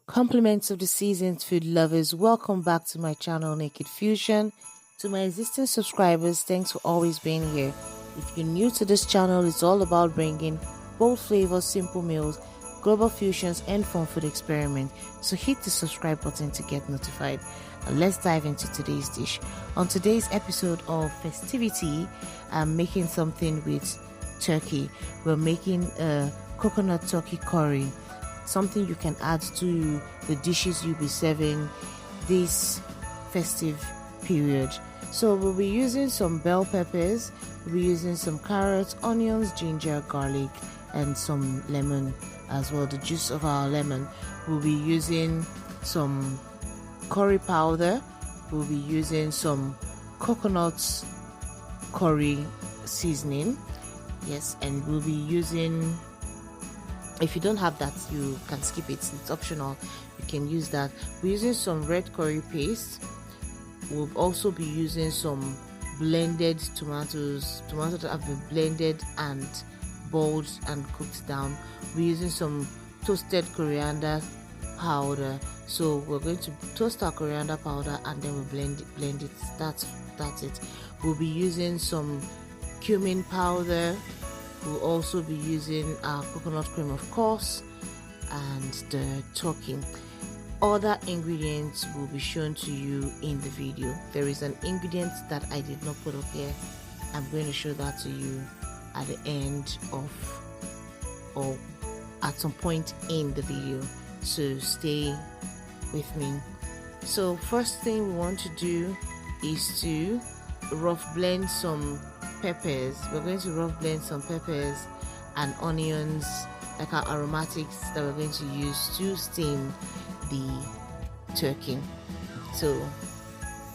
Compliments of the seasoned food lovers, welcome back to my channel Naked Fusion. To my existing subscribers, thanks for always being here. If you're new to this channel, it's all about bringing bold flavors, simple meals, global fusions, and fun food experiments. So hit the subscribe button to get notified. And let's dive into today's dish. On today's episode of Festivity, I'm making something with turkey. We're making a coconut turkey curry, something you can add to the dishes you'll be serving this festive period. So we'll be using some bell peppers, we'll be using some carrots, onions, ginger, garlic, and some lemon as well, the juice of our lemon. We'll be using some curry powder, we'll be using some coconut curry seasoning, yes, and we'll be using, if you don't have that, you can skip it, it's optional, you can use that. We're using some red curry paste. We'll also be using some blended tomatoes that have been blended and boiled and cooked down. We're using some toasted coriander powder, so we're going to toast our coriander powder and then we'll blend it. That's it. We'll be using some cumin powder. We'll also be using our coconut cream, of course, and the turkey. Other ingredients will be shown to you in the video. There is an ingredient that I did not put up here. I'm going to show that to you at the end of, or at some point in the video, so stay with me. So first thing we want to do is to rough blend some peppers. We're going to rough blend some peppers and onions, like our aromatics that we're going to use to steam the turkey. So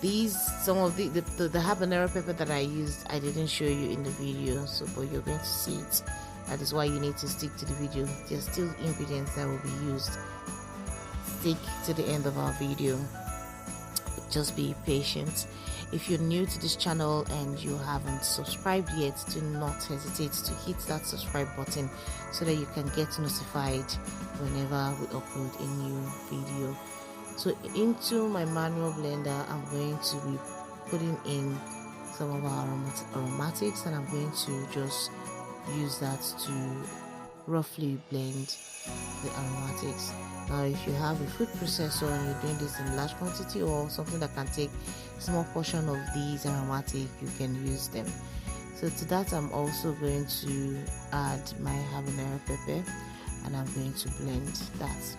these, some of the habanero pepper that I used, I didn't show you in the video, so but you're going to see it. That is why you need to stick to the video. There's still ingredients that will be used. Stick to the end of our video. Just be patient. If you're new to this channel and you haven't subscribed yet, do not hesitate to hit that subscribe button so that you can get notified whenever we upload a new video. So into my manual blender, I'm going to be putting in some of our aromatics, and I'm going to just use that to roughly blend the aromatics. Now if you have a food processor and you're doing this in large quantity, or something that can take a small portion of these aromatic, you can use them. So to that, I'm also going to add my habanero pepper, and I'm going to blend that.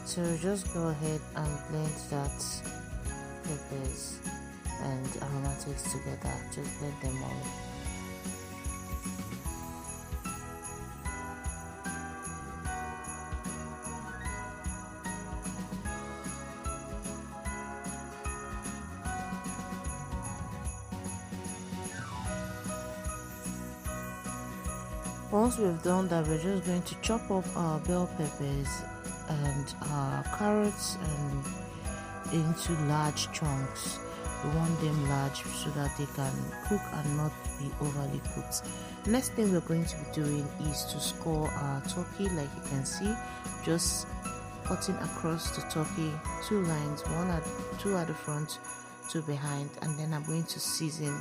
So just go ahead and blend that peppers and aromatics together. Just blend them all. Once we've done that, we're just going to chop up our bell peppers and our carrots into large chunks. We want them large so that they can cook and not be overly cooked. Next thing we're going to be doing is to score our turkey. Like you can see, just cutting across the turkey, two lines, two at the front, two behind, and then I'm going to season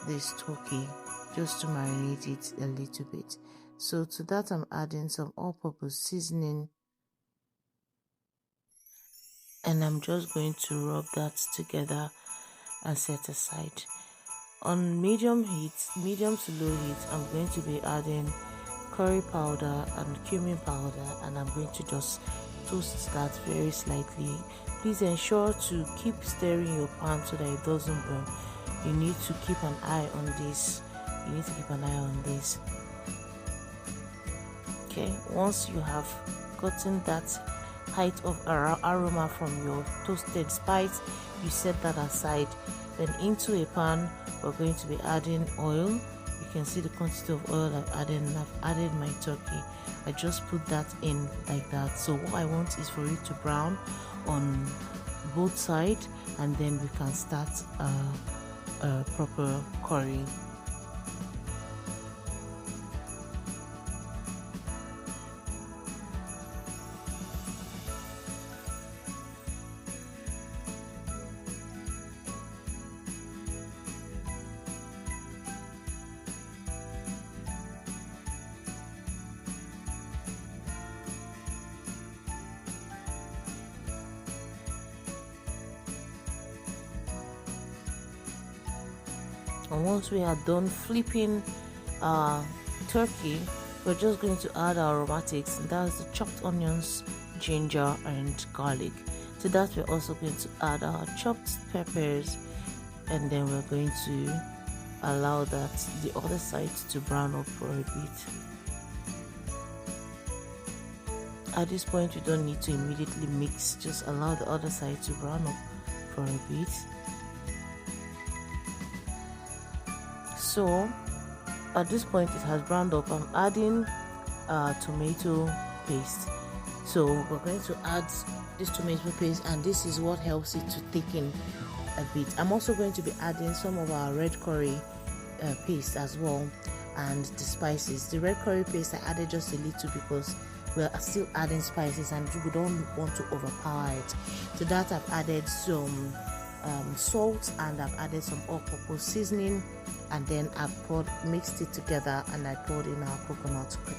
this turkey just to marinate it a little bit. So to that, I'm adding some all-purpose seasoning, and I'm just going to rub that together and set aside. On medium to low heat, I'm going to be adding curry powder and cumin powder, and I'm going to just toast that very slightly. Please ensure to keep stirring your pan so that it doesn't burn. You need to keep an eye on this. Okay, once you have gotten that height of aroma from your toasted spice, you set that aside. Then into a pan, we're going to be adding oil. You can see the quantity of oil I've added, and I've added my turkey. I just put that in like that. So what I want is for it to brown on both sides, and then we can start a proper curry. And once we are done flipping our turkey, we're just going to add our aromatics, and that's the chopped onions, ginger and garlic. To that, we're also going to add our chopped peppers, and then we're going to allow that the other side to brown up for a bit. At this point, you don't need to immediately mix, just allow the other side to brown up for a bit. So at this point it has browned up. I'm adding tomato paste. So we're going to add this tomato paste, and this is what helps it to thicken a bit. I'm also going to be adding some of our red curry paste as well, and the spices. The red curry paste I added just a little because we're still adding spices and we don't want to overpower it. To that, I've added some salt, and I've added some all-purpose seasoning, and then I've mixed it together and I poured in our coconut cream.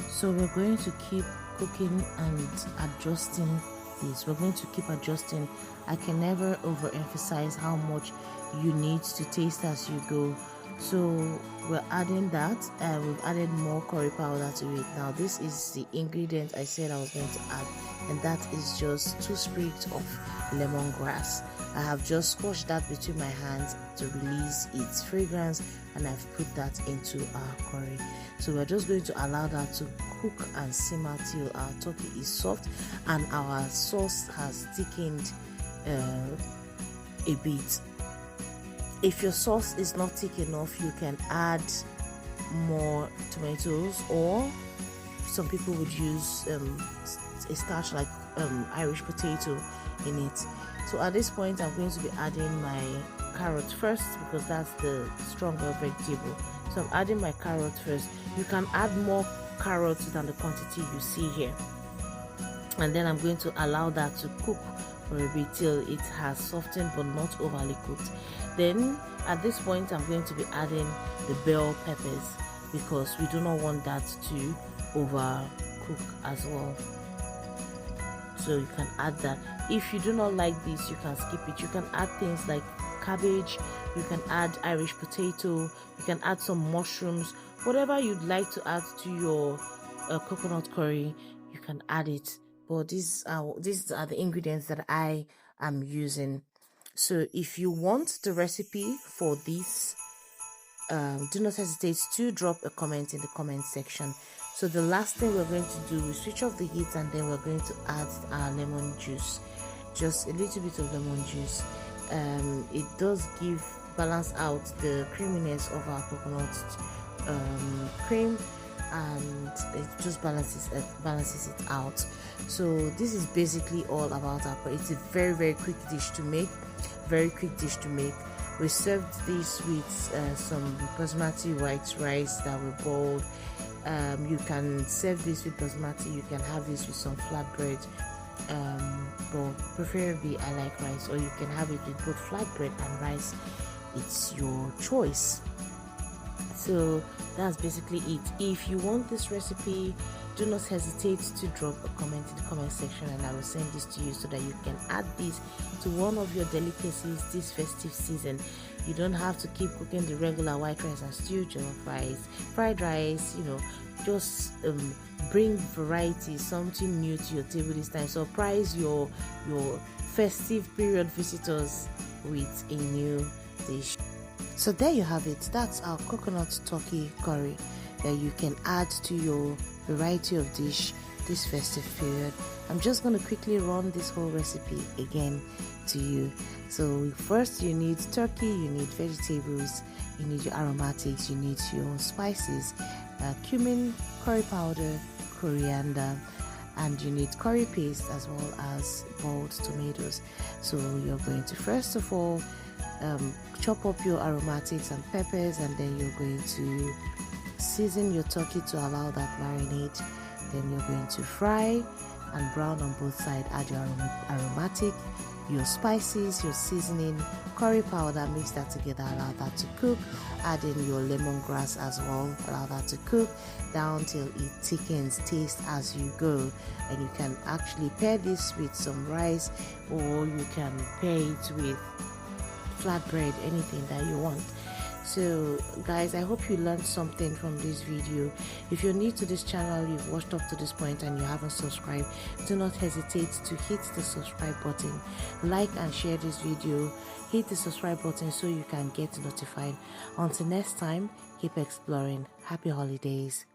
So we're going to keep cooking and adjusting this. We're going to keep adjusting. I can never overemphasize how much you need to taste as you go. So we're adding that. We've added more curry powder to it. Now this is the ingredient I said I was going to add, and that is just 2 sprigs of lemongrass. I have just squashed that between my hands to release its fragrance, and I've put that into our curry. So we're just going to allow that to cook and simmer till our turkey is soft and our sauce has thickened a bit. If your sauce is not thick enough, you can add more tomatoes, or some people would use a starch like Irish potato in it. So at this point, I'm going to be adding my carrot first because that's the stronger vegetable. So I'm adding my carrot first. You can add more carrots than the quantity you see here, and then I'm going to allow that to cook for a bit till it has softened but not overly cooked. Then at this point, I'm going to be adding the bell peppers because we do not want that to overcook as well. So you can add that. If you do not like this, you can skip it. You can add things like cabbage, you can add Irish potato, you can add some mushrooms, whatever you'd like to add to your coconut curry, you can add it. But these are the ingredients that I am using. So if you want the recipe for this, do not hesitate to drop a comment in the comment section. So the last thing we're going to do is switch off the heat, and then we're going to add our lemon juice, just a little bit of lemon juice. It does balance out the creaminess of our coconut cream, and it just balances it out. So this is basically all about our curry. It's a very quick dish to make, We served this with some basmati white rice that we boiled. You can serve this with basmati, you can have this with some flatbread, but preferably I like rice, or you can have it with both flatbread and rice. It's your choice. So that's basically it. If you want this recipe, do not hesitate to drop a comment in the comment section, and I will send this to you so that you can add this to one of your delicacies this festive season. You don't have to keep cooking the regular white rice and stew, jollof rice, fried rice, just bring variety, something new to your table this time. Surprise your festive period visitors with a new dish. So there you have it. That's our coconut turkey curry that you can add to your variety of dish this festive period. I'm just going to quickly run this whole recipe again to you. So first, you need turkey, you need vegetables, you need your aromatics, you need your spices, cumin, curry powder, coriander, and you need curry paste as well as boiled tomatoes. So you're going to first of all chop up your aromatics and peppers, and then you're going to season your turkey to allow that marinade. Then you're going to fry and brown on both sides. Add your aromatic, your spices, your seasoning, curry powder, mix that together, allow that to cook. Add in your lemongrass as well, allow that to cook down till it thickens. Taste as you go, and you can actually pair this with some rice, or you can pair it with flatbread, anything that you want. So guys, I hope you learned something from this video. If you're new to this channel, you've watched up to this point and you haven't subscribed, do not hesitate to hit the subscribe button, like and share this video. Hit the subscribe button so you can get notified. Until next time, keep exploring. Happy holidays.